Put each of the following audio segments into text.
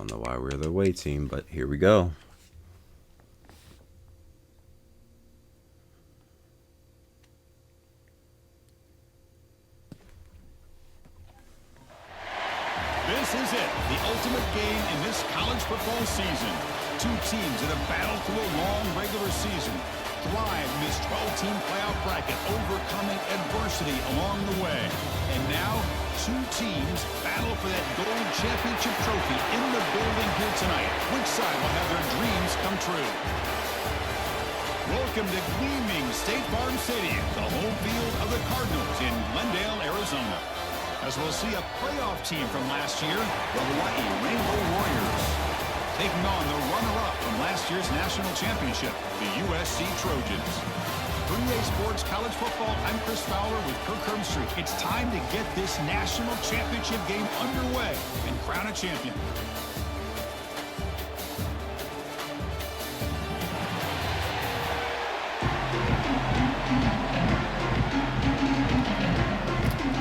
don't know why we're the away team, but here we go. This is it, the ultimate game in this college football season. Two teams that have battled through a long regular season, thrive in this 12-team playoff bracket, overcoming adversity along the way. And now, two teams battle for that gold championship trophy in the building here tonight. Which side will have their dreams come true? Welcome to gleaming State Farm Stadium, the home field of the Cardinals in Glendale, Arizona. As we'll see a playoff team from last year, the Hawai'i Rainbow Warriors, taking on the runner-up from last year's national championship, the USC Trojans. 3A Sports College Football, I'm Chris Fowler with Kirk Herbstreit. It's time to get this national championship game underway and crown a champion.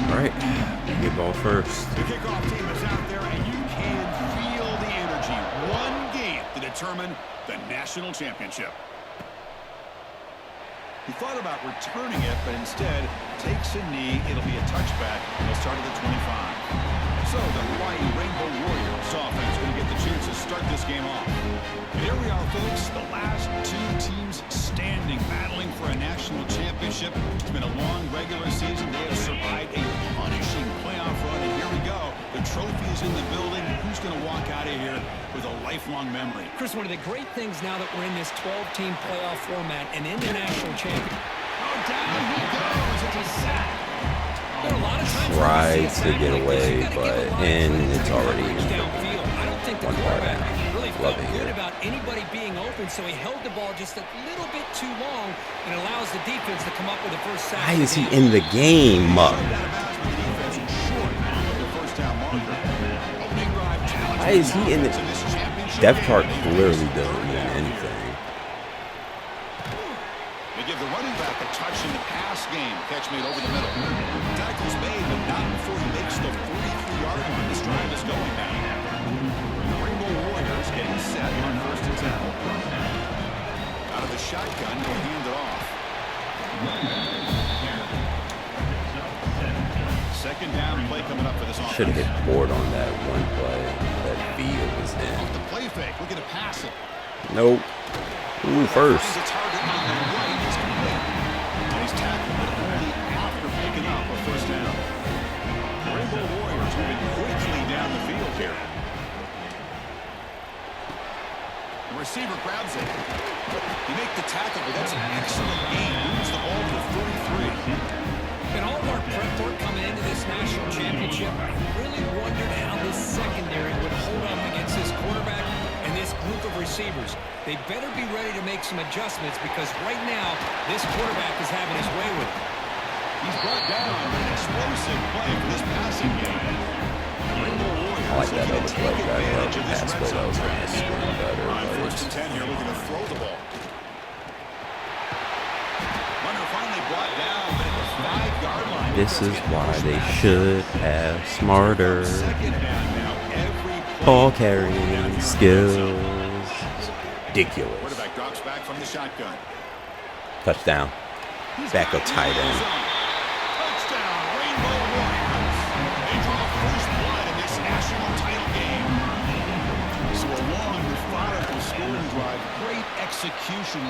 All right, get ball first. The kickoff team is out there, and you can feel the energy. One game to determine the national championship. He thought about returning it, but instead takes a knee. It'll be a touchback. They'll start at the 25. So the Hawai'i Rainbow Warriors offense going to get the chance to start this game off. And here we are, folks, the last two teams standing, battling for a national championship. It's been a long regular season. They have survived a punishing playoff run, and here we go. The trophy is in the building. Who's going to walk out of here with a lifelong memory? Chris, one of the great things now that we're in this 12-team playoff format and in the national championship. Oh, down he goes. It's a sack. There are a lot of times Tried to get away, but it's already downfield. I don't think the one bar quarterback down. really Love felt it good here. about anybody being open, so he held the ball just a little bit too long and allows the defense to come up with the first sack. Why is he in the game? Why is he in the depth chart? Clearly doesn't mean anything. They give the running back a touch in the pass game. Catch made over the middle. Tackle's made, but not before he makes the 43-yard line. This drive is going now. The Rainbow Warriors getting set on first and 10. Out of the shotgun, they'll hand it off. Second down play coming up for this offense. Should have hit board on that one play. That field was in. Off the play fake, looking to pass it. Nope. Ooh, first. Finds a target on the right. He's complete. And he's tackled, but only after picking up a first down. The Rainbow Warriors moving quickly down the field here. The receiver grabs it. He makes the tackle, but that's an excellent game. Moves the ball to the 43. In all of our prep work coming into this national championship, I really wondered how this secondary would hold up against this quarterback and this group of receivers. They better be ready to make some adjustments because right now, this quarterback is having his way with it. He's brought down an explosive play for this passing game. I like that other play. That pass play that was going to screen better. On first and 10 here, looking to throw the ball. Runner finally brought down, but at the 5-yard line. This is why they should have smarter Second down now. Every ball carrying skills. Ridiculous. quarterback drops back from the shotgun. Touchdown. Backup tight end. Touchdown, Rainbow Warriors. They draw first blood in this national title game. So a long, methodical scoring drive. Great execution.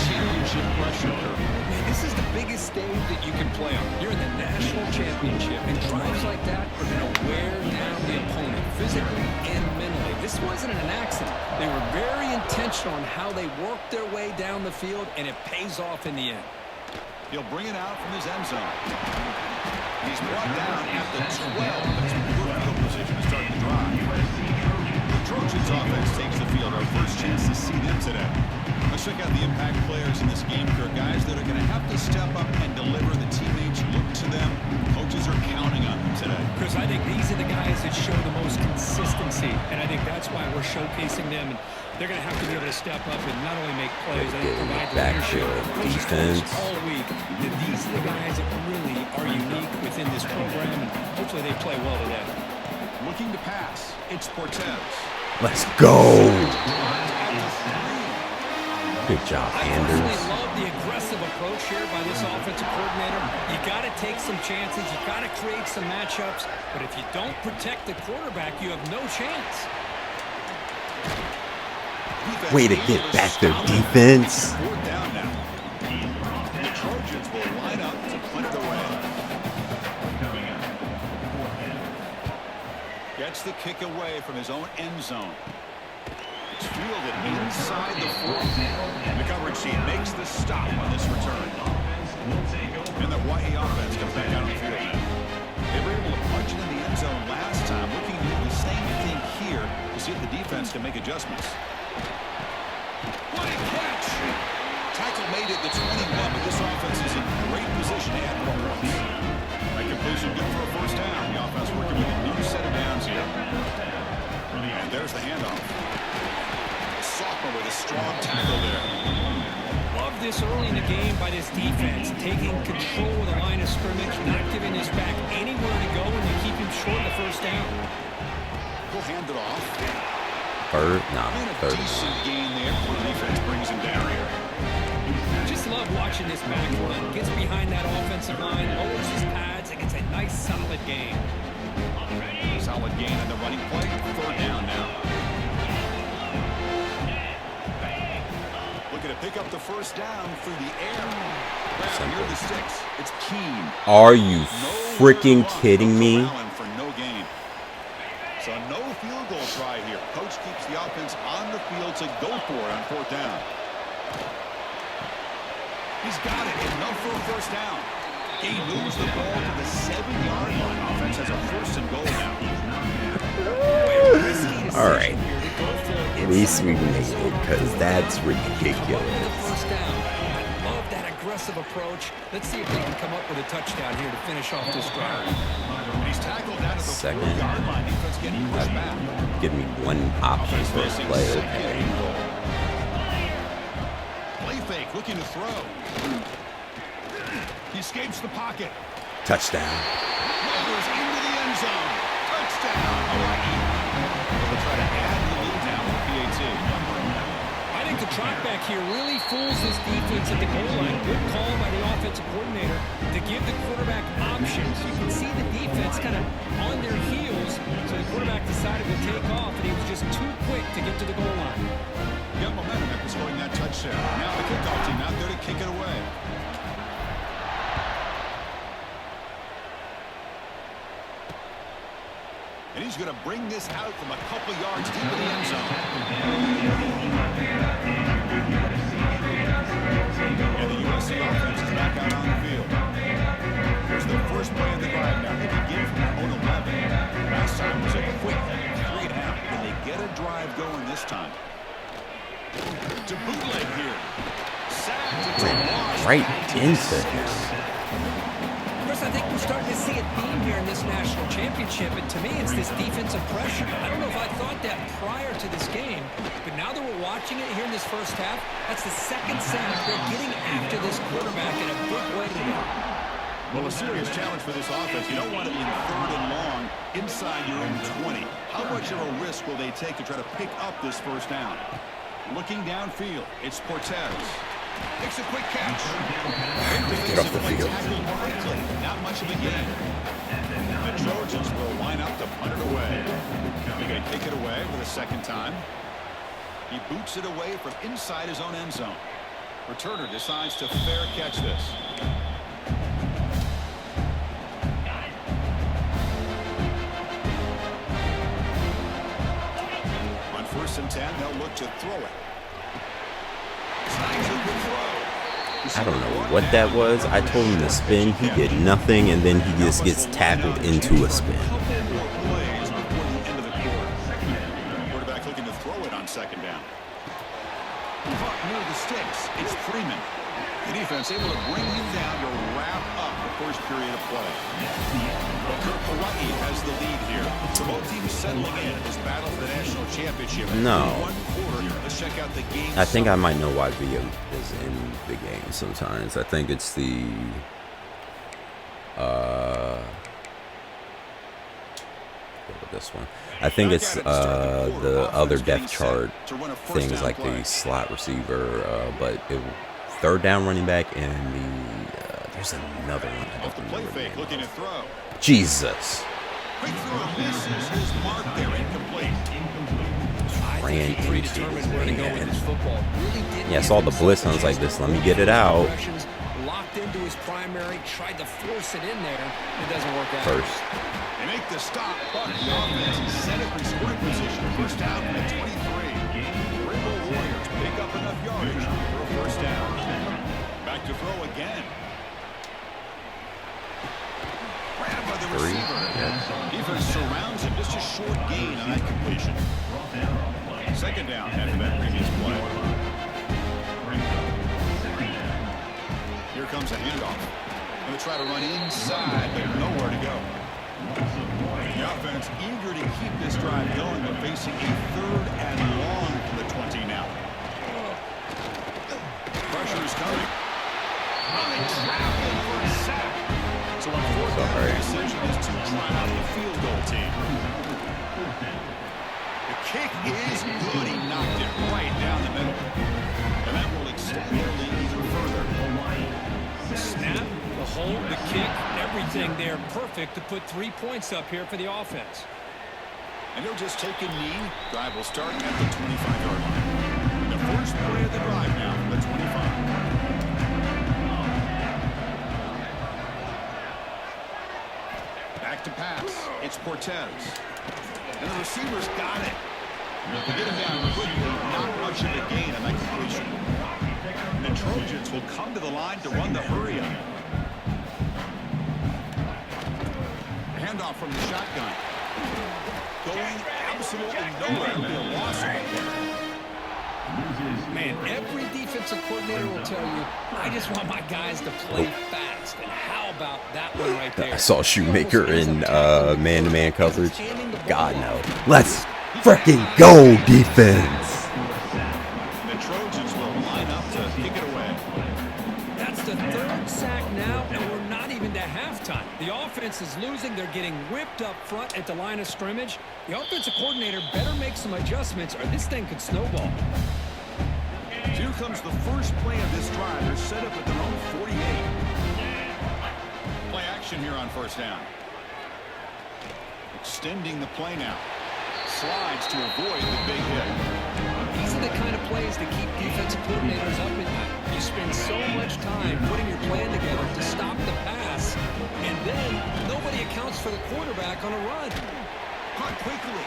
Championship pressure. Man, this is the biggest stage that you can play on. You're in the national championship, and drives like that are going to wear down the opponent physically and mentally. This wasn't an accident. They were very intentional on how they worked their way down the field, and it pays off in the end. He'll bring it out from his end zone. He's brought down at the 12. That's good field position to start the drive. The Trojans offense takes the field. Our first chance to see them today. Let's check out the impact players in this game. There are guys that are going to have to step up and deliver. The teammates look to them. Coaches are counting on them today. Chris, I think these are the guys that show the most consistency, and I think that's why we're showcasing them. And they're going to have to be able to step up and not only make plays, they provide the leadership. Defense. All week, that these are the guys that really are unique within this program, and hopefully they play well today. Looking to pass. It's Cortez. Let's go. Good job, I Anders. personally love the aggressive approach here by this offensive coordinator. You got to take some chances. You got to create some matchups. But if you don't protect the quarterback, you have no chance. Way to get back their defense. Fourth down now. The Trojans will line up to punt it away. Gets the kick away from his own end zone. It's fielded inside the 40. The coverage team makes the stop on this return. And the Hawai'i offense comes back out on the field now. They were able to punch it in the end zone last time. Looking to do the same thing here to see if the defense can make adjustments. What a catch! Tackle made it the 21, but this offense is in great position to add more points. That completion good for a first down. The offense working with a new set of downs here. And there's the handoff. Sophomore with a strong tackle there. Love this early in the game by this defense, taking control of the line of scrimmage, not giving this back anywhere to go, and they keep him short of the first down. He'll hand it off. Third? Nah, And a third. decent gain there. The defense brings him down here. Just love watching this back run. Gets behind that offensive line, lowers his pads, and gets a nice solid gain. Solid gain on the running play. Third down now. Looking to pick up the first down through the air. Well, near the sticks. It's Keen. Are you freaking kidding me? For no gain. So no field goal try here. Coach keeps the offense on the field to go for it on fourth down. He's got it. Enough for a first down. He moves the ball to the 7-yard line. Offense has a first and goal now. All right. At least we made it, because that's ridiculous. First down. I love that aggressive approach. Let's see if they can come up with a touchdown here to finish off this drive. And he's tackled out of the Second. 4-yard line. Defense getting pushed back. Give me one option for a play, okay. Play fake, looking to throw. He escapes the pocket. Touchdown. Goes into the end zone. Touchdown, Hawai'i. They'll try to add the lead now with PAT. I think the drop back here really fools this defense at the goal line. Good call by the offensive coordinator to give the quarterback options. You can see the defense kind of on their heels, so the quarterback decided to take off, and he was just too quick to get to the goal line. Got momentum after scoring that touchdown. Now the kickoff team out there to kick it away. And he's going to bring this out from a couple yards deep in the end zone. And the USC offense is back out on the field. Here's the first play of the drive now. They begin from their own 11. Last time was a quick 3 and out. Can they get a drive going this time? To bootleg here. Sacked. Right into him. Chris, I think we're starting to see a theme here in this national championship, and to me, it's this defensive pressure. I don't know if I thought that prior to this game, but now that we're watching it here in this first half, that's the second sack. They're getting after this quarterback in a big way today. Well, a serious challenge for this offense. You don't want to be in third and long inside your own 20. How much of a risk will they take to try to pick up this first down? Looking downfield, it's Cortez. Makes a quick catch. Get off the field. Not much of a gain. The Trojans will line up to punt it away. They're going to kick it away for the second time. He boots it away from inside his own end zone. Returner decides to fair catch this. On 1st and 10, they'll look to throw it. I don't know what that was. I told him to spin. He did nothing, and then he just gets tackled into a spin. Quarterback looking to throw it on second down. Caught near the sticks. It's Freeman. The defense able to bring him down to wrap up the first period of play. Hawai'i has the lead here. So both teams settling in this battle for the national championship. No. Let's check out the game. I think I might know why video is in the game sometimes. I think it's the go with this one. I think it's the other depth chart things like the slot receiver, but third down running back and there's another one I don't remember the name of. Jesus. Ran into his man. Yeah, I saw the blitz and I was like, let me get it out. Locked into his primary, tried to force it in there. It doesn't work out. First. They make the stop, but the offense set up in scoring position. First down at 23. Rainbow Warriors pick up enough yardage for a first down. Back to throw again. Grabbed by the receiver. Defense surrounds him. Just a short gain on that completion. Second down after that previous play. Here comes a handoff. Going to try to run inside, but nowhere to go. The offense eager to keep this drive going, but facing a third and long from the 20 now. Pressure is coming. Running traveling for a sack. So a fourth down decision is to try out the field goal team. The kick is good. He knocked it right down the middle. And that will extend their lead even further. Snap, the hold, the kick, everything there perfect to put 3 points up here for the offense. And he'll just take a knee. Drive will start at the 25-yard line. The first play of the drive now from the 25. Back to pass. It's Cortez. And the receiver's got it. To get him down quickly, not much of a gain on that completion. The Trojans will come to the line to run the hurry up. Handoff from the shotgun. Going absolutely nowhere. It'll be a loss right there. Man, every defensive coordinator will tell you, I just want my guys to play fast. And how about that one right there? I saw Shoemaker in man-to-man coverage. God, no. Let's freaking go, defense. The Trojans will line up to kick it away. That's the third sack now, and we're not even to halftime. The offense is losing. They're getting whipped up front at the line of scrimmage. The offensive coordinator better make some adjustments, or this thing could snowball. Here comes the first play of this drive. They're set up at their own 48. Play action here on first down. Extending the play now. Slides to avoid the big hit. These are the kind of plays that keep defensive coordinators up at night. You spend so much time putting your plan together to stop the pass, and then nobody accounts for the quarterback on a run. Caught quickly.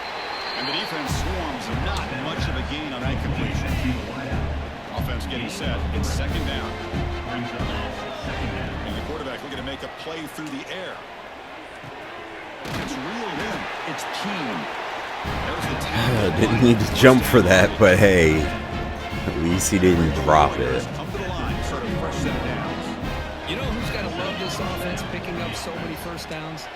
And the defense swarms, not much of a gain on that completion. Offense getting set. It's second down. And the quarterback looking to make a play through the air. It's reeled in. It's keen. Didn't need to jump for that, but hey, at least he didn't drop it. You know who's got to love this offense picking up so many first downs?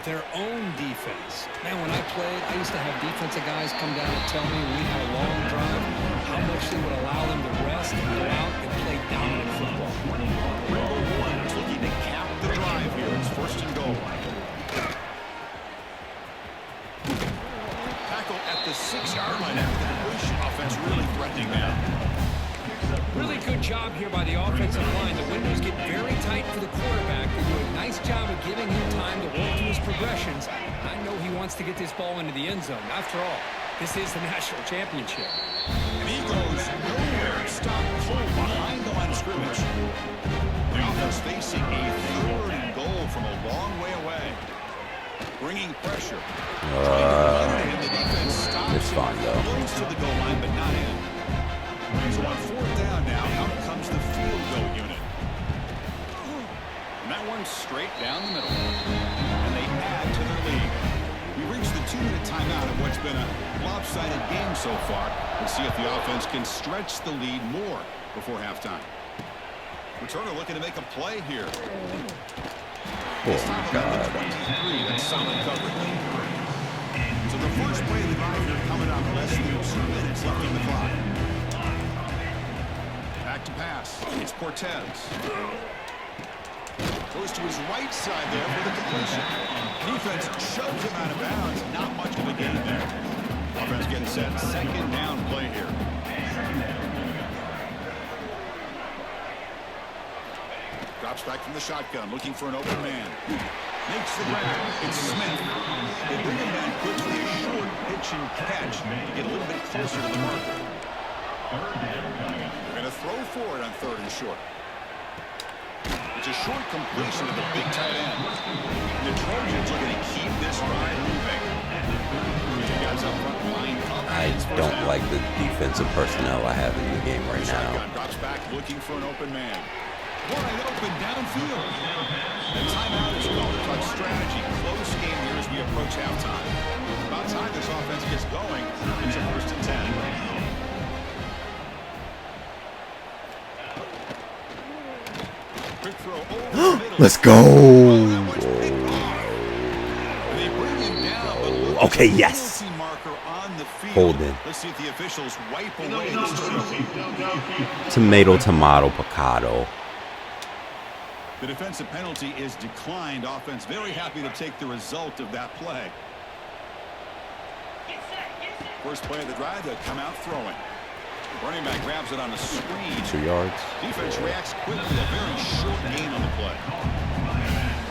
Their own defense. Man, when I played, I used to have defensive guys come down and tell me when we had a long drive how much they would allow them to rest and go out and play dominant football. Rainbow Warriors looking to cap the drive here. It's first and goal. Tackle at the 6-yard line after the completion. Offense really threatening now. Really good job here by the offensive line. The windows get very tight for the quarterback. They do a nice job of giving him time to work through his progressions. I know he wants to get this ball into the end zone. After all, this is the national championship. And he goes nowhere. Stop cold behind the line of scrimmage. The offense facing a third and goal from a long way away. Bringing pressure. And the defense stops. It's fine, though. Close to the goal line, but not in. So on fourth down now, out comes the field goal unit. And that one's straight down the middle. And they add to their lead. We reached the 2-minute timeout of what's been a lopsided game so far. We'll see if the offense can stretch the lead more before halftime. Returner looking to make a play here. Oh, my God. 23, that's solid coverage. So the first play of the drive here coming up, less than 2 minutes left on the clock. Back to pass. It's Cortez. Goes to his right side there for the completion. Defense shoves him out of bounds. Not much of a gain there. Offense getting set. Second down play here. Drops back from the shotgun, looking for an open man. Makes the grab. It's Smith. They bring him back quickly. A short pitch and catch to get a little bit closer to the marker. They're going to throw for it on 3rd and short. It's a short completion to the big tight end. The Trojans are going to keep this drive moving. Guys up front lined up. I don't like the defensive personnel I have in the game right now. Drops back looking for an open man. Wide open downfield. The timeout is called. Touch strategy. Close game here as we approach halftime. About time this offense gets going. It's a 1st and 10. Quick throw over the middle. Let's go. Okay, yes. Hold in. Let's see if the officials wipe away this Tomato, picado. The defensive penalty is declined. Offense very happy to take the result of that play. First play of the drive, they'll come out throwing. Running back grabs it on the screen. 2 yards. Defense reacts quickly. A very short gain on the play.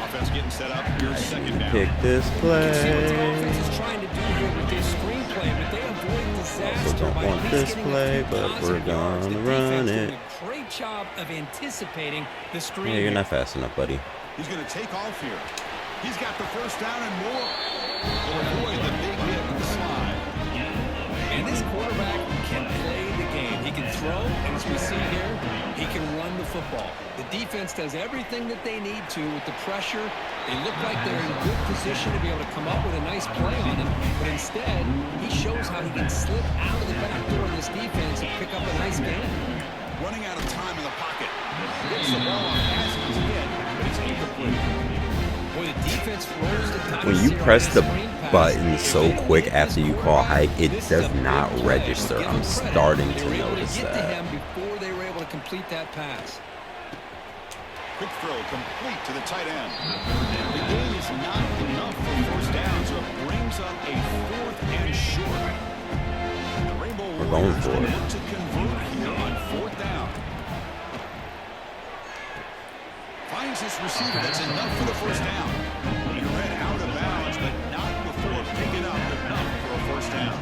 Offense getting set up. Here's second down. Pick this play. You see what the offense is trying to do here with this screenplay, but they avoid disaster. Also don't want this play, but we're gonna run it. Great job of anticipating the screen. Yeah, you're not fast enough, buddy. He's going to take off here. He's got the first down and more. He'll avoid the big hit with the slide. And this quarterback can play the game. He can throw, and as we see here, he can run the football. The defense does everything that they need to with the pressure. They look like they're in good position to be able to come up with a nice play on him, but instead, he shows how he can slip out of the back door of this defense and pick up a nice gain. Running out of time in the pocket. Gets the ball on pass he's hit, but it's incomplete. Boy, the defense throws the dice. When you press the button so quick after you call hike, it does not register. I'm starting to notice that. They were able to get to him before they were able to complete that pass. Quick throw complete to the tight end. The game is not enough for first down, so it brings up a 4th and short. The Rainbow Warriors will look to convert here on 4th down. Finds his receiver. That's enough for the first down. He ran out of bounds, but not before picking up enough for a first down.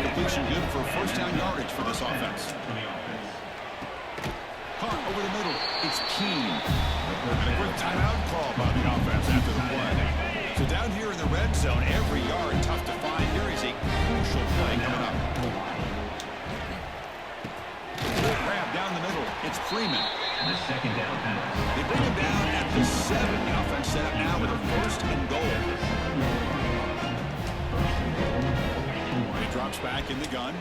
Completion good for first down yardage for this offense. Hunt over the middle. It's Keen. And a quick timeout call by the offense after the play. So down here in the red zone, every yard tough to find. Here is a crucial play coming up. Grab down the middle. It's Freeman. They bring him down at the 7. The offense set up now with a 1st and goal. He drops back in the gun.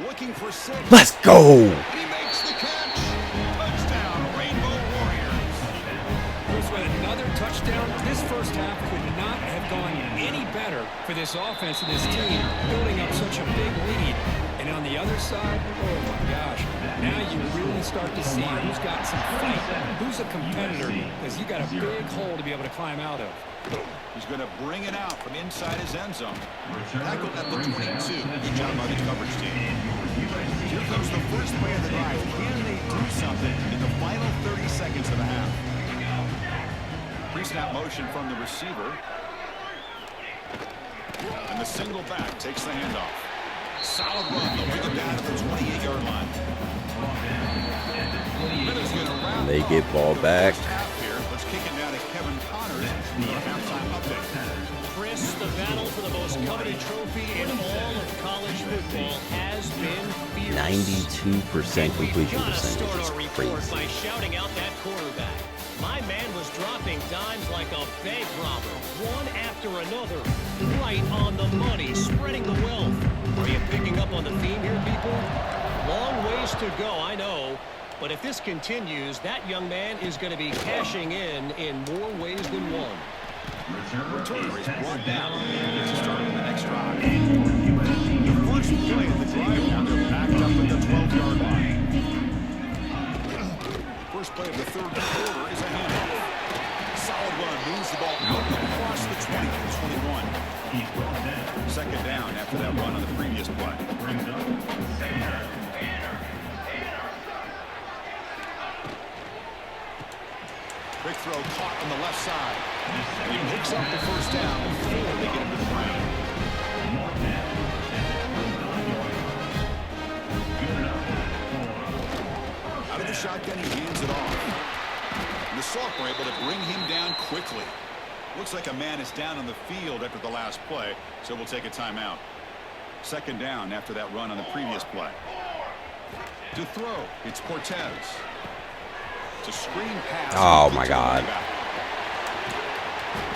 Looking for 6. Let's go. And he makes the catch. Touchdown, Rainbow Warriors. With another touchdown, this first half could not have gone any better for this offense and this team, building up such a big lead. And on the other side, oh my gosh, now you really start to see who's got some fight, who's a competitor, because you got a big hole to be able to climb out of. He's going to bring it out from inside his end zone. Tackled at the 22. Good job by the coverage team. Here comes the first play of the drive. Can they do something in the final 30 seconds of the half? Pre-snap motion from the receiver. And the single back takes the handoff. Solid run. They'll bring him down to the 28-yard line. They get ball back. Let's kick it down to Kevin Connors for a halftime update. Chris, the battle for the most coveted trophy in all of college football has been fierce. 92% completion Gotta percentage start is our report crazy. by shouting out that quarterback. My man was dropping dimes like a bank robber, one after another, right on the money, spreading the wealth. Are you picking up on the theme here, people? Long ways to go, I know. But if this continues, that young man is going to be cashing in more ways than one. Returner is brought down and gets started in the next drive. The first play of the drive now, they're backed up at the 12-yard line. First play of the third quarter is a handoff. moves the ball out across the 20 to the 21. Second down after that run on the previous play. Quick throw caught on the left side. He picks up the first down before they get into the ground. Out of the shotgun, he hands it off. And the Salk were able to bring him down quickly. Looks like a man is down on the field after the last play, so we'll take a timeout. Second down after that run on the previous play. To throw, it's Cortez. To screen pass. Oh my God.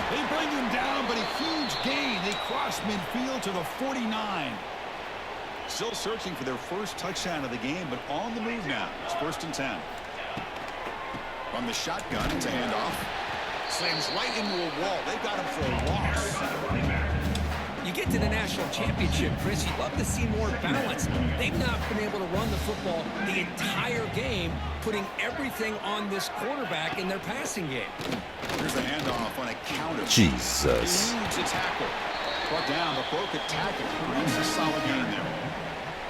They bring him down, but a huge gain. They cross midfield to the 49. Still searching for their first touchdown of the game, but on the move now. It's 1st and 10. From the shotgun, it's a handoff. Slams right into a wall. They've got him for a loss. You get to the national championship, Chris, you'd love to see more balance. They've not been able to run the football the entire game, putting everything on this quarterback in their passing game. Here's a handoff on a counter. Jesus. Huge tackle. Brought down, but broke a tackle. It's a solid gain there.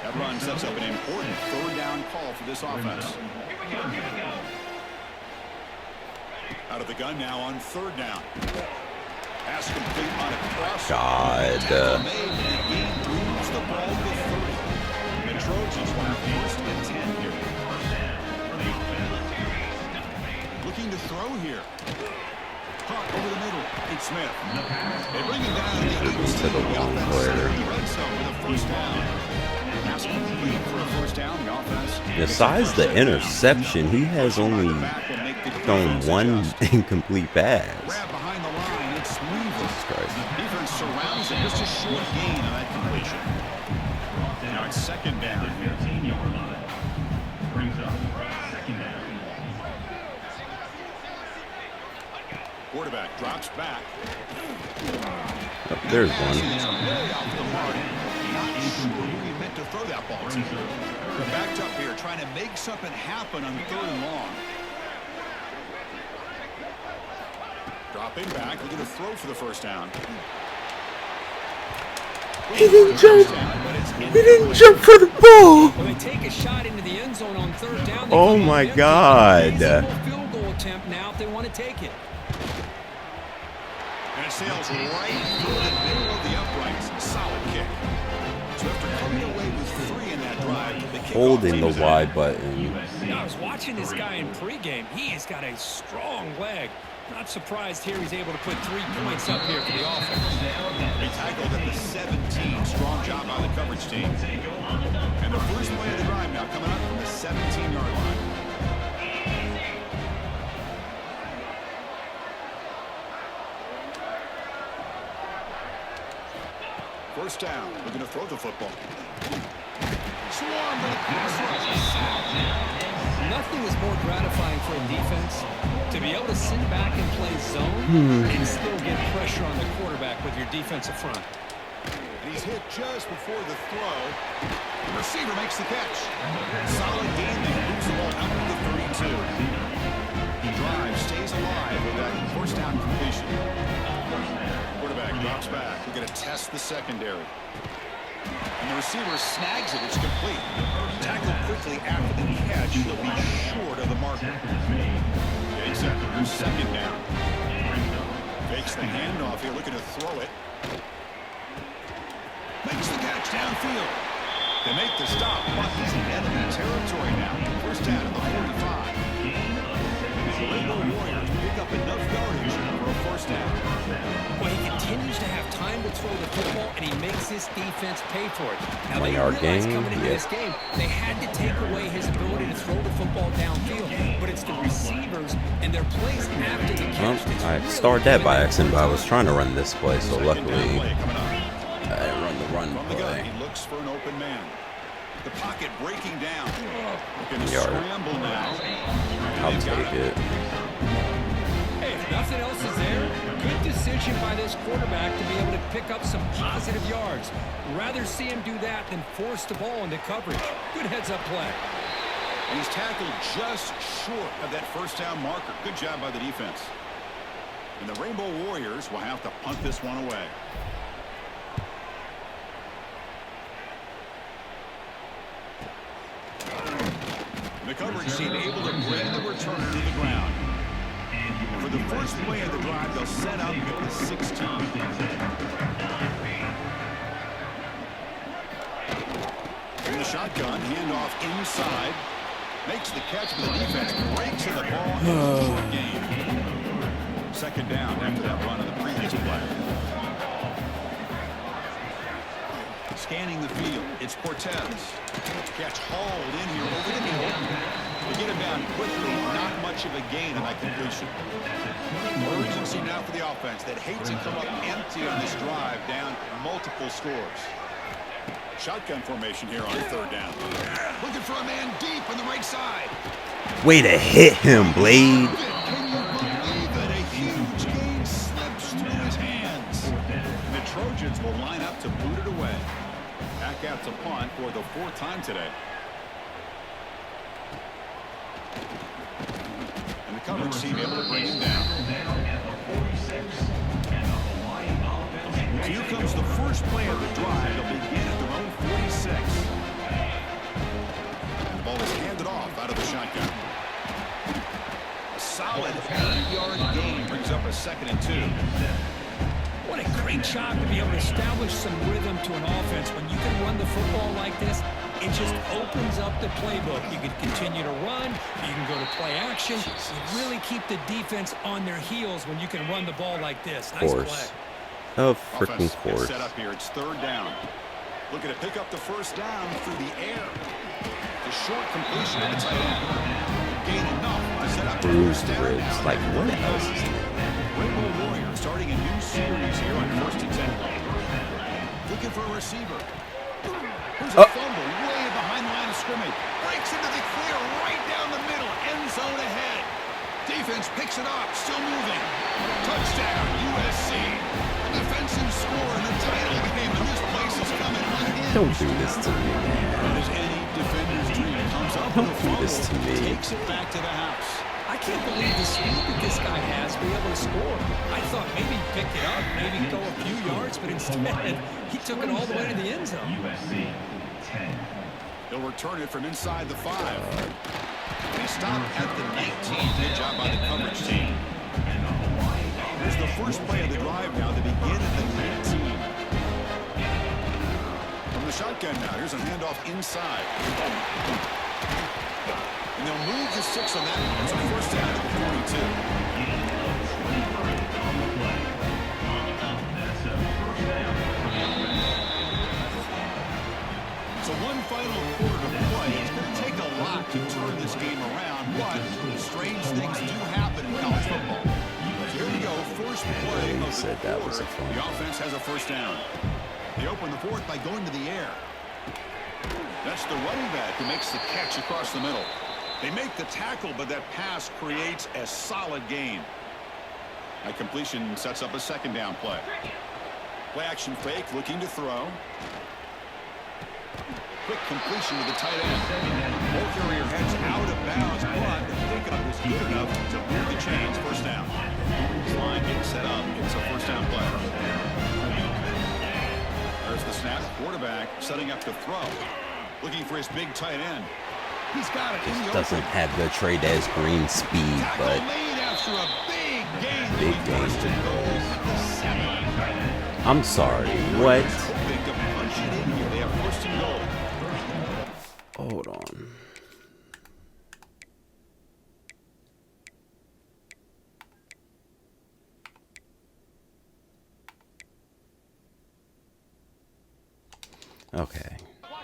That run sets up an important third down call for this offense. Out of the gun now on third down. Pass complete on a cross. God. Tackle made, and the game moves the ball to 30. The Trojans will have 1st and 10 here. Looking to throw here. Caught over the middle. It's Smith. They bring him down to the 18. To the long player. Red zone with a first down. Pass complete for a first down. The offense. Besides the interception, he has only thrown one incomplete pass. Grab behind the line. It's Weaver. Jesus Christ. Defense surrounds him. Just a short gain on that completion. Now it's second down here. Quarterback drops back. Oh, there's one. Way off the mark. Not sure who he meant to throw that ball to. They're backed up here trying to make something happen on 3rd and long. Dropping back, looking to throw for the first down. He didn't jump. He didn't jump for the ball. When they take a shot into the end zone on third down, Oh my God. Field goal attempt now if they want to take it. And it sails right through the middle of the uprights. Solid kick. So after coming away with 3 in that drive, the kickoff Holding team the is Y out. button. I was watching this guy in pregame. He has got a strong leg. Not surprised here he's able to put 3 points up here for the offense. They tackled at the 17. Strong job by the coverage team. And the first play of the drive now coming up from the 17-yard line. First down. Looking to throw the football. Swarm with a pass rush. Nothing is more gratifying for a defense to be able to sit back and play zone and still get pressure on the quarterback with your defensive front. And he's hit just before the throw. The receiver makes the catch. Solid gain there. Moves the ball out to the 32. The drive stays alive with that first down completion. Quarterback drops back. We're going to test the secondary. And the receiver snags it. It's complete. Tackled quickly after the catch. He'll be short of the marker. Takes it. Second down. Fakes the handoff here, looking to throw it. Makes the catch downfield. They make the stop, but he's in enemy territory now. First down at the 45. The Rainbow Warriors pick up enough yardage for a first down. Well, he continues to have time to throw the football, and he makes his defense pay for it. Now, they 1-yard realized gain, coming into this game, they had to take away his ability to throw the football downfield. But it's the receivers and their plays after the catch. I started that by accident, but I was trying to run this play, so Second luckily down play coming up. I didn't run the run From the gun, play. he looks for an open man. The pocket breaking down. Looking to Yard. scramble now. I'll take it. Hey, if nothing else is there, good decision by this quarterback to be able to pick up some positive yards. Rather see him do that than force the ball into coverage. Good heads-up play. And he's tackled just short of that first down marker. Good job by the defense. And the Rainbow Warriors will have to punt this one away. The coverage team able to bring the returner to the ground. For the first play of the drive, they'll set up at the 16. In the shotgun, handoff inside. Makes the catch, but the defense breaks in the ball. Short game. Second down after that run of the previous play. Scanning the field, it's Cortez. Catch hauled in here over the middle. They get him down quickly, not much of a gain on that completion. Urgency now for the offense that hates to come up empty on this drive, down multiple scores. Shotgun formation here on third down. Looking for a man deep on the right side. Way to hit him, Blade. Can you believe it? A huge gain slips through his hands. And the Trojans will line up to boot it away. Back out to punt for the fourth time today. And the coverage team able to bring him down. So here comes the first play of the drive. They'll begin at their own 46. And the ball is handed off out of the shotgun. A solid 8-yard gain brings up a 2nd and 2. What a great job to be able to establish some rhythm to an offense. When you can run the football like this, it just opens up the playbook. You can continue to run. You can go to play action. You really keep the defense on their heels when you can run the ball like this. Nice play. Of freaking course. Set up here. It's third down. Looking to pick up the first down through the air. The short completion to the tight end. Gain enough to set up Bruised ribs. Like, what else is there? Rainbow Warriors starting a new series here on 1st and 10. Looking for a receiver. Here's a fumble way behind the line of scrimmage. Breaks into the clear right down the middle. End zone ahead. Defense picks it up. Still moving. Touchdown, USC. A defensive score in the title game, and this place is coming unhinged. Don't do this to me, man. As any defender's dream comes up Don't with a do fumble, this to me. takes it back to the house. I can't believe the speed that this guy has to be able to score. I thought maybe pick it up, maybe go a few yards, but instead he took it all the way to the end zone. He'll return it from inside the 5. And he stopped at the 19. Good job by the coverage team. Here's the first play of the drive now. They begin at the 19. From the shotgun now. Here's a handoff inside. And they'll move the 6 on that one. It's a first down at the 42. So one final quarter to play. It's going to take a lot to turn this game around, but strange things do happen in college football. So here we go, first play of the quarter. The offense has a first down. They open the fourth by going to the air. That's the running back who makes the catch across the middle. They make the tackle, but that pass creates a solid gain. That completion sets up a second down play. Play action fake, looking to throw. Quick completion to the tight end. Ball carrier heads out of bounds, but the pickup is good enough to move the chains. First down. This line getting set up. It's a first down play. There's the snap. Quarterback setting up to throw. Looking for his big tight end. He's got it in the Doesn't have the Trey'Dez Green speed, but after a big gain. big gain. I'm sorry, what? They have first and goal. Hold on. Okay,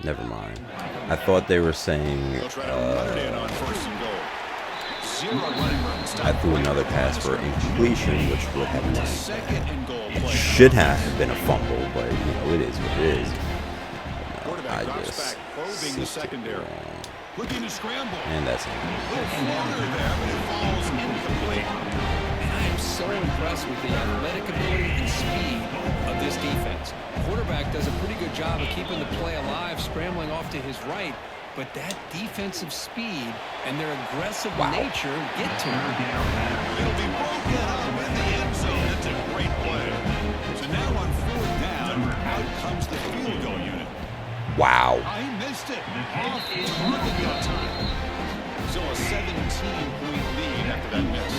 never mind. I thought they were saying I threw another pass for incompletion, which would have been it should have been a fumble, but you know, it is what it is. No, I just sicked it wrong. Looking to scramble. And that's there, but it falls incomplete. And I am so impressed with the athletic ability and speed of this defense. Quarterback does a pretty good job of keeping the play alive, scrambling off to his right, but that defensive speed and their aggressive nature get to him. It'll be broken up in the end zone. Wow. He missed it. Off target that time. So a 17-point lead after that miss.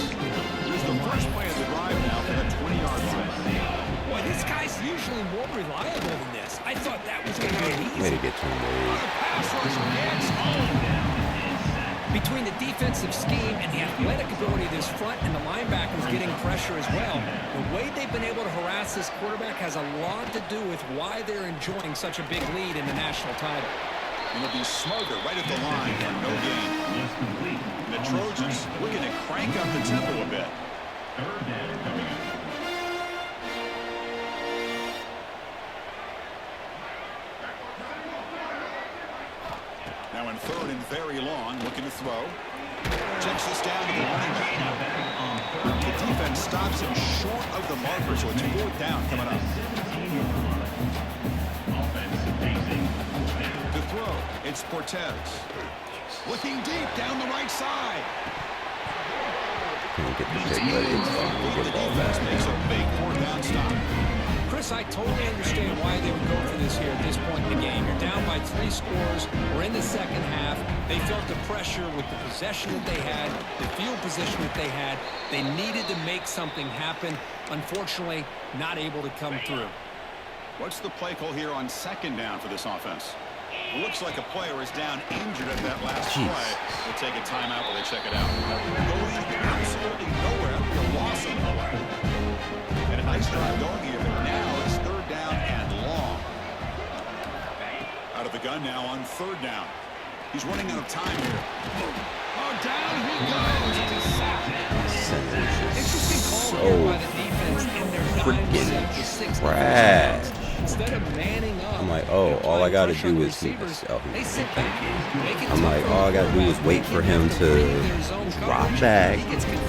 Here's the first play of the drive now for the 20-yard line. Boy, this guy's usually more reliable than this. I thought that was going to be Way easy. to get to him, Pass rush gets home. Between the defensive scheme and the athletic ability of this front and the linebackers getting pressure as well, the way they've been able to harass this quarterback has a lot to do with why they're enjoying such a big lead in the national title. And they'll be smarter right at the line for no gain. And the Trojans looking to crank up the tempo a bit. Now in third and very long, looking to throw. Checks this down to the running back. The defense stops him short of the marker, so it's fourth down coming up. To throw, it's Cortez. Looking deep down the right side. Can't get the pick, but it's fine. We'll The get the ball defense back. makes a big fourth down stop. Chris, I totally understand why they would go for this here at this point in the game. You're down by 3 scores. We're in the second half. They felt the pressure with the possession that they had, the field position that they had. They needed to make something happen. Unfortunately, not able to come through. What's the play call here on second down for this offense? Looks like a player is down injured at that last play. They'll take a timeout while they check it out. Going absolutely nowhere. The loss of the play. And a nice drive going here, but now it's third down and long. Out of the gun now on third down. He's running out of time here. Oh, down he goes. It's a sack. Interesting call So here by the defense in their dime set, the sixth trash. Instead of manning up, I'm like, oh, all I got to do is keep this. Oh, they sit back. I'm like, all I got to do is wait for him to drop back,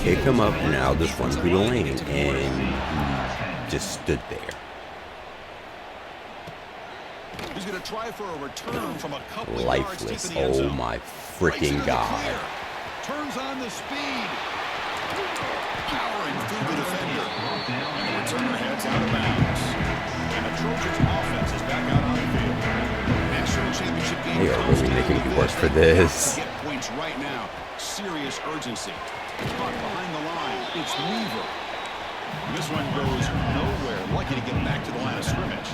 pick him up, and I'll just run through the lane. And he just stood there. He's going to try for a return from a couple of Lifeless. yards deep in the end Oh zone. my Breaks freaking into the God. clear. Turns on the speed. Powering through the defender. And the returner heads out of bounds. And the Trojans offense is back out on the field. National championship game. They are really making me work for this. To get points right now. Serious urgency. Caught behind the line. It's Weaver. This one goes nowhere. Lucky to get back to the line of scrimmage.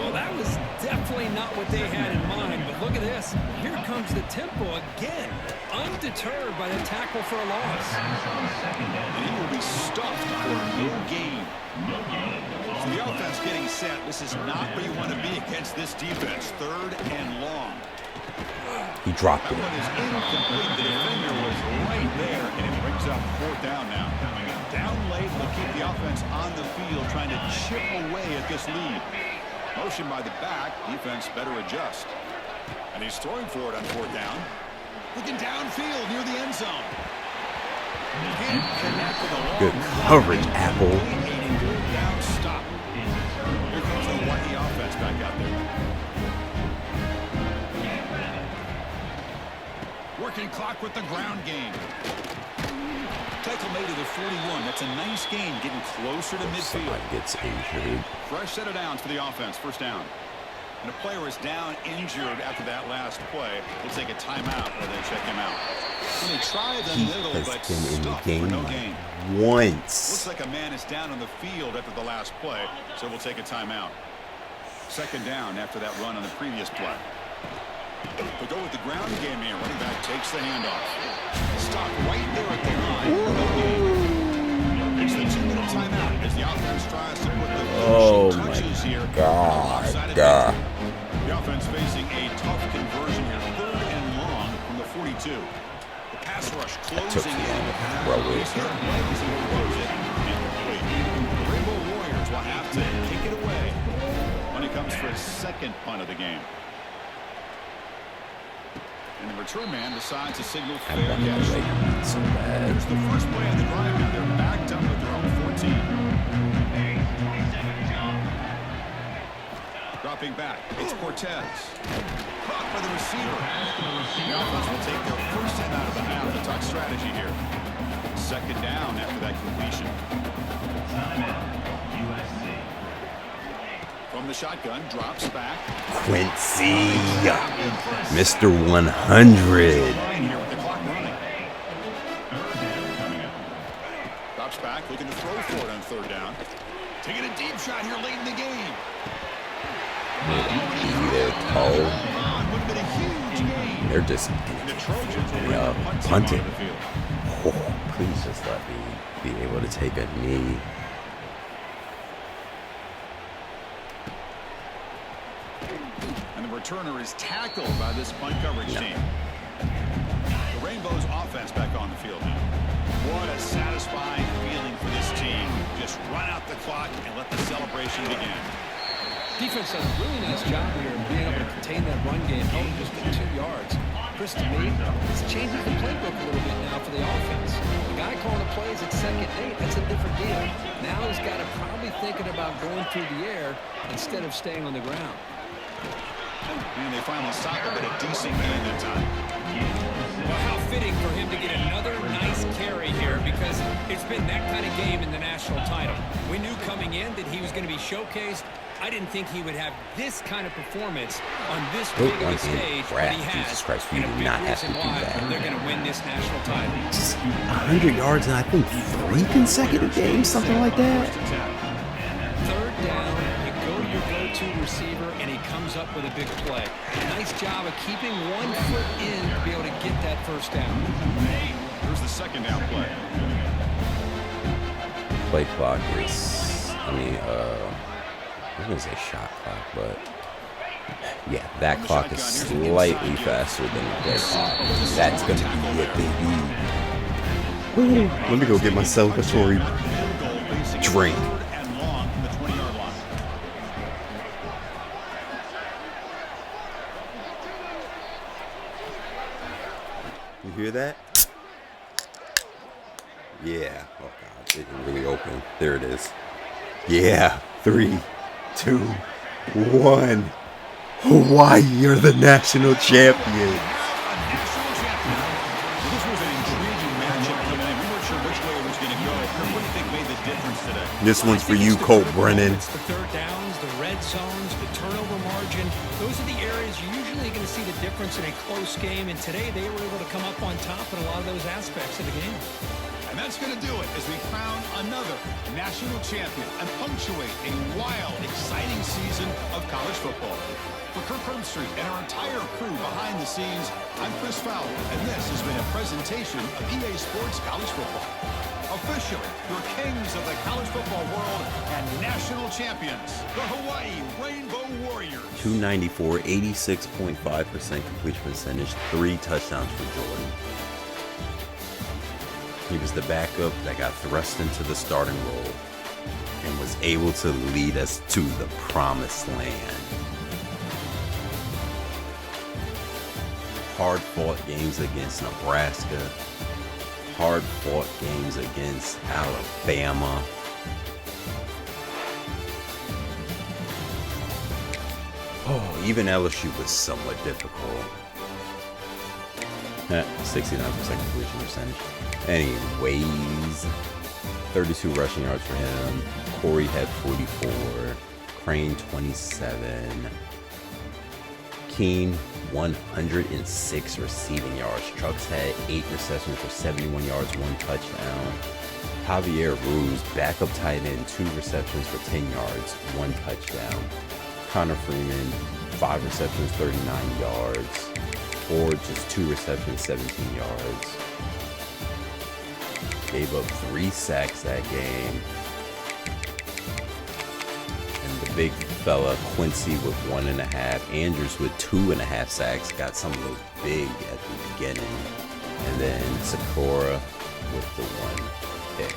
Well, that was definitely not what they had in mind, but look at this. Here comes the tempo again, undeterred by the tackle for a loss. And he will be stuffed for no gain. So the offense getting set. This is not where you want to be against this defense. Third and long. He dropped That it. one is incomplete. The defender was right there, and it brings up fourth down now. Down late will keep the offense on the field, trying to chip away at this lead. Motion by the back. Defense better adjust. And he's throwing for it on fourth down. Looking downfield near the end zone. Can't connect with a long Good coverage, Apple. A third down stop. Here comes the Hawai'i offense back out there. Working clock with the ground game. Tackle made to the 41. That's a nice gain, getting closer to midfield. Somebody gets injured. Fresh set of downs for the offense. First down. And a player is down injured after that last play. We'll take a timeout while they check him out. And they try the He middle, has but been in the stuffed for game no like gain. once. Looks like a man is down on the field after the last play, so we'll take a timeout. Second down after that run on the previous play. But go with the ground game here. Running back takes the handoff. Stop right there at the line. No gain. It's the 2-minute timeout as the offense tries to put the Oh finishing my touches here. God. Offside at God. the offense facing a tough conversion here. Third and long from the 42. The pass rush took closing too in. long to throw it. He's hit legs and throws it incomplete. The Rainbow Warriors will have to kick it away when it comes for his second punt of the game. And the return man decides to signal fair I want to catch. play so bad. Here's the first play of the drive now. They're backed up with their own 14. Dropping back. It's Cortez. Caught by the receiver. The offense will take their first hit out of the half. The touch strategy here. Second down after that completion. From the shotgun, drops back. Quincy, Mr. 100. Line here with the clock running. Drops back, looking to throw for it on third down. Taking a deep shot here late in the game. Oh, Would have been a huge gain. they're just The Trojans will bring the punt team punting. onto the field. Oh, please just let me be able to take a knee. And the returner is tackled by this punt coverage team. The Rainbows offense back on the field now. What a satisfying feeling for this team. Just run out the clock and let the celebration begin. Defense does a really nice job here of being able to contain that run game, held just for 2 yards. Chris, to me, it's changing the playbook a little bit now for the offense. The guy calling the plays at second and 8, that's a different deal. Now he's got to probably thinking about going through the air instead of staying on the ground. And they finally stop him at a decent gain that time. Well, how fitting for him to get another nice carry here, because it's been that kind of game in the national title. We knew coming in that he was going to be showcased. I didn't think he would have this kind of performance on this big of a stage, but he has. Jesus Christ, we And a do big not have to reason do why that. they're going to win this national title. 100 yards and I think 3 consecutive games, something like that. Third down, you go to your go-to receiver, and he comes up with a big play. Nice job of keeping 1 foot in to be able to get that first down. Here's the second down play. Play clock is, I was going to say shot clock, but yeah, that clock is slightly faster than the play clock. That's going to be what they do. Let me go get my celebratory drink. And long from the 20-yard line. You hear that? Yeah. Oh God, it really opened. There it is. Yeah. 3, 2, 1. Hawaii are the national champions. A national champion. This was an intriguing matchup coming in. We weren't sure which way it was going to go. What do you think made the difference today? This one's for you, Colt Brennan. It's the third downs, the red zones, the turnover margin. Those are the areas you're usually going to see the difference in a close game. And today they were able to come up on top in a lot of those aspects of the game. And that's going to do it as we crown another national champion and punctuate a wild, exciting season of college football. For Kirk Herbstreit and our entire crew behind the scenes, I'm Chris Fowler, and this has been a presentation of EA Sports College Football. Officially, your kings of the college football world and national champions, the Hawaii Rainbow Warriors. 294, 86.5% completion percentage, 3 touchdowns for Jordan. He was the backup that got thrust into the starting role and was able to lead us to the promised land. Hard-fought games against Nebraska. Hard-fought games against Alabama. Oh, even LSU was somewhat difficult. 69% completion percentage. Anyways, 32 rushing yards for him. Corey had 44. Crane 27. Keen 106 receiving yards. Trucks had 8 receptions for 71 yards, 1 touchdown. Javier Ruse, backup tight end, 2 receptions for 10 yards, 1 touchdown. Connor Freeman, 5 receptions, 39 yards. Ford, just 2 receptions, 17 yards. Gave up 3 sacks that game. And the big fella, Quincy, with 1.5. Andrews with 2.5 sacks. Got some of those big at the beginning. And then Sakura with the 1 pick.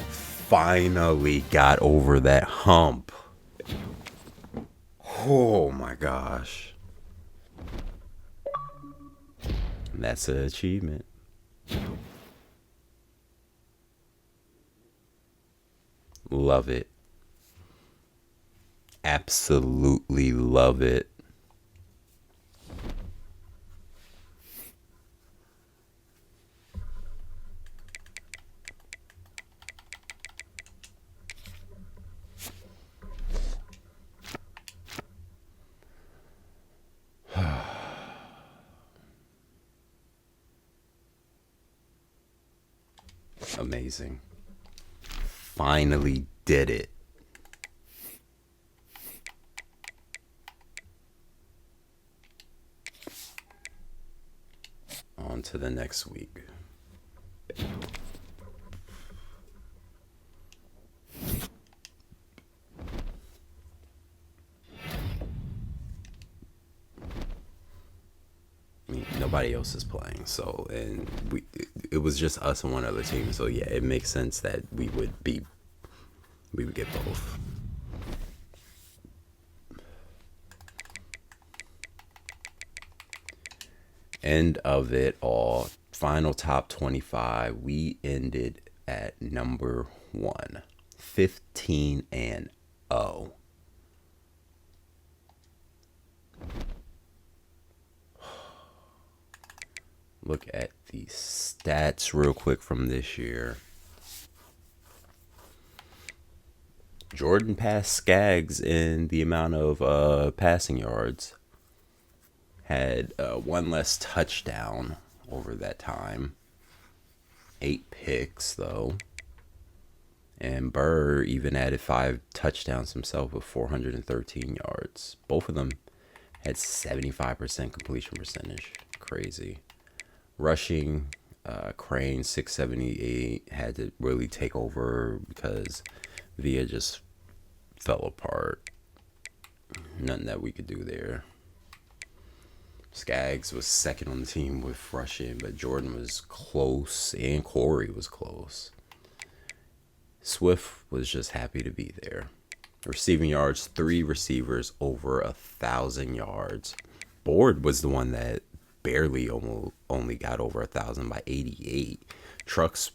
Finally got over that hump. Oh my gosh. And that's an achievement. Love it. Absolutely love it. Amazing. Finally did it. On to the next week. I mean, nobody else is playing, so, and it was just us and one other team, so yeah, it makes sense that we would get both. End of it all, final top 25, we ended at number 1, 15-0. Look at the stats real quick from this year. Jordan passed Skaggs in the amount of passing yards. Had one less touchdown over that time. 8 picks, though. And Burr even added 5 touchdowns himself with 413 yards. Both of them had 75% completion percentage. Crazy. Rushing, Crane 678 had to really take over because Villa just fell apart. Nothing that we could do there. Skaggs was second on the team with rushing, but Jordan was close and Corey was close. Swift was just happy to be there. Receiving yards, 3 receivers over 1,000 yards. Board was the one that barely only got over 1,000 by 88. Trucks,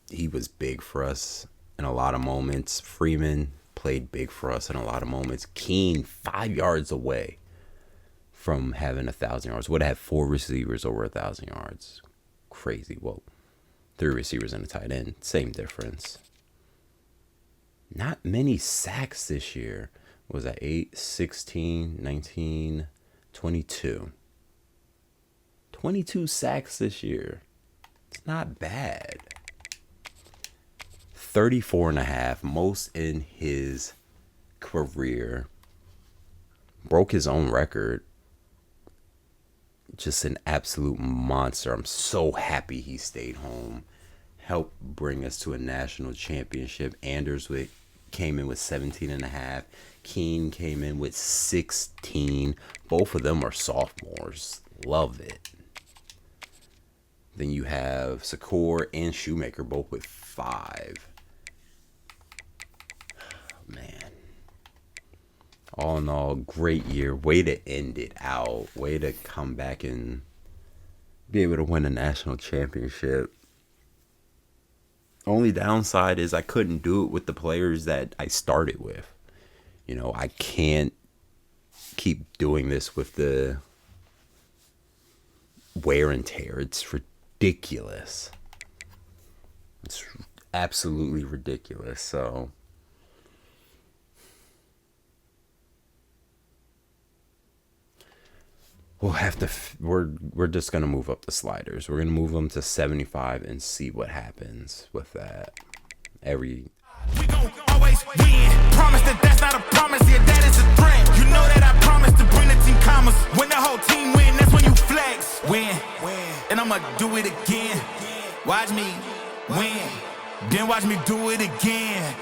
he was big for us in a lot of moments. Freeman played big for us in a lot of moments. Keene 5 yards away from having 1,000 yards. Would have had 4 receivers over 1,000 yards. Crazy. Well, 3 receivers and a tight end. Same difference. Not many sacks this year. Was that 8, 16, 19, 22? 22 sacks this year. It's not bad. 34.5, most in his career. Broke his own record. Just an absolute monster. I'm so happy he stayed home. Helped bring us to a national championship. Anders came in with 17.5. Keene came in with 16. Both of them are sophomores. Love it. Then you have Secor and Shoemaker both with 5. Man. All in all, great year. Way to end it out. Way to come back and be able to win a national championship. Only downside is I couldn't do it with the players that I started with. You know, I can't keep doing this with the wear and tear. It's ridiculous. It's absolutely ridiculous. So we'll have to. We're just gonna move up the sliders. We're gonna move them to 75 and see what happens with that. We gon' always win. Promise that that's not a promise. Yeah, that is a threat. You know that I promise to bring the team commas. When the whole team win, that's when you flex. Win, and I'ma do it again. Watch me win, then watch me do it again.